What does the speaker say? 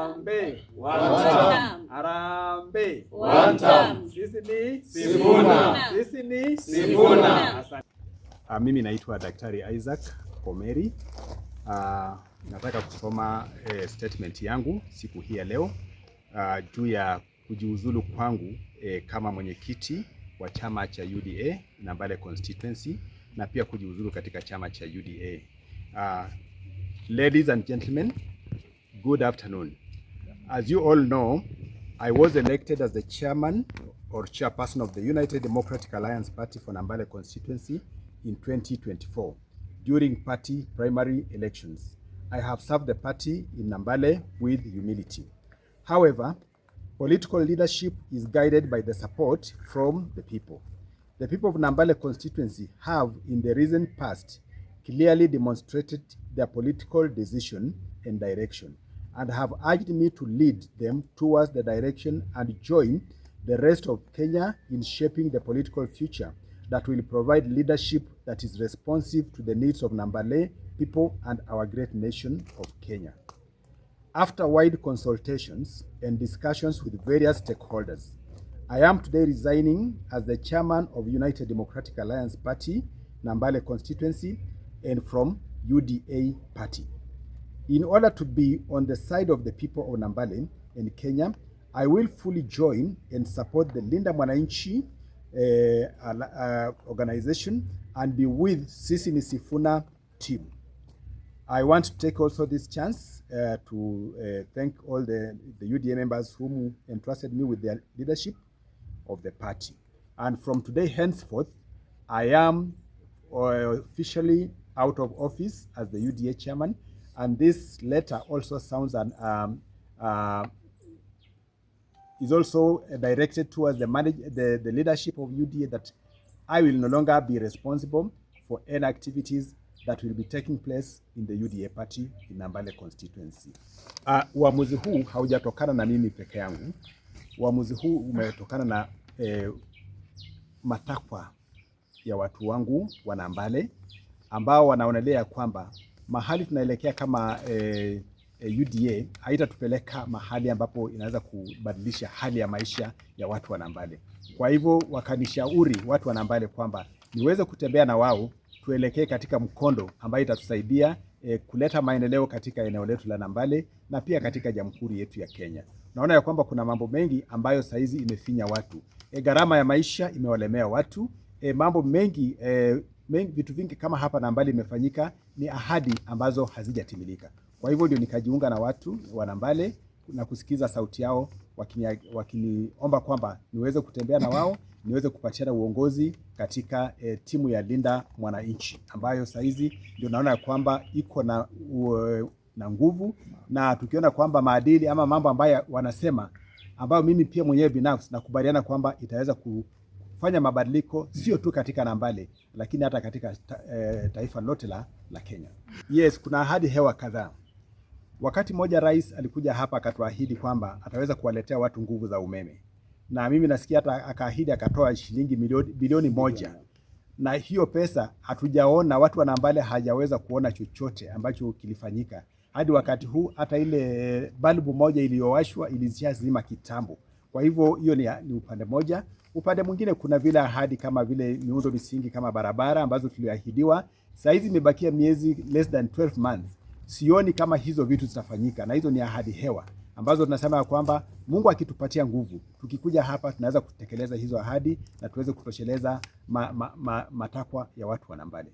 Harambee. One term. Harambee. One term. Sisi ni Sifuna. Sisi ni Sifuna. Mimi naitwa Daktari Isaac Komeri. Nataka kusoma statement yangu siku hii ya leo juu ya kujiuzulu kwangu kama mwenyekiti wa chama cha UDA Nambale constituency na pia kujiuzulu katika chama cha UDA. Ladies and gentlemen, good afternoon. As you all know, I was elected as the chairman or chairperson of the United Democratic Alliance Party for Nambale constituency in 2024 during party primary elections. I have served the party in Nambale with humility. However, political leadership is guided by the support from the people. The people of Nambale constituency have, in the recent past, clearly demonstrated their political decision and direction, and have urged me to lead them towards the direction and join the rest of Kenya in shaping the political future that will provide leadership that is responsive to the needs of Nambale people and our great nation of Kenya. After wide consultations and discussions with various stakeholders, I am today resigning as the chairman of United Democratic Alliance Party, Nambale constituency, and from UDA party. In order to be on the side of the people of Nambale and Kenya, I will fully join and support the Linda Mwananchi organization and be with Sisi ni Sifuna team. I want to take also this chance to thank all the UDA members whom entrusted me with their leadership of the party. And from today henceforth, I am officially out of office as the UDA chairman. And this letter also sounds is also directed towards the leadership of UDA that I will no longer be responsible for any activities that will be taking place in the UDA party in Nambale constituency. Uamuzi huu haujatokana na mimi peke yangu. Uamuzi huu umetokana na matakwa ya watu wangu wa Nambale ambao wanaonelea kwamba mahali tunaelekea kama UDA haitatupeleka mahali ambapo inaweza kubadilisha hali ya maisha ya watu wa Nambale. Kwa hivyo wakanishauri watu wa Nambale kwamba niweze kutembea na wao tuelekee katika mkondo ambayo itatusaidia kuleta maendeleo katika eneo letu la Nambale na pia katika jamhuri yetu ya Kenya. Naona ya kwamba kuna mambo mengi ambayo saizi imefinya watu. Gharama ya maisha imewalemea watu. Mambo mengi vitu vingi kama hapa Nambale imefanyika ni ahadi ambazo hazijatimilika. Kwa hivyo ndio nikajiunga na watu wa Nambale na kusikiza sauti yao wakiniomba kwamba niweze kutembea na wao, niweze kupatiana uongozi katika timu ya Linda Mwananchi ambayo saizi ndio naona kwamba iko na nguvu, na tukiona kwamba maadili ama mambo ambayo wanasema ambayo mimi pia mwenyewe binafsi nakubaliana kwamba itaweza kufanya mabadiliko sio tu katika Nambale lakini hata katika taifa lote la Kenya. Yes, kuna ahadi hewa kadhaa. Wakati mmoja rais alikuja hapa akatuahidi kwamba ataweza kuwaletea watu nguvu za umeme. Na mimi nasikia hata akaahidi akatoa shilingi bilioni 1. Na hiyo pesa hatujaona, watu wa Nambale hajaweza kuona chochote ambacho kilifanyika. Hadi wakati huu hata ile balbu moja iliyowashwa ilishazima kitambo. Kwa hivyo hiyo ni upande moja. Upande mwingine kuna vile ahadi kama vile miundo misingi kama barabara ambazo tuliahidiwa. Saizi imebakia miezi less than 12 months. Sioni kama hizo vitu zitafanyika, na hizo ni ahadi hewa ambazo tunasema kwamba Mungu akitupatia nguvu, tukikuja hapa tunaweza kutekeleza hizo ahadi na tuweze kutosheleza matakwa ya watu wa Nambale.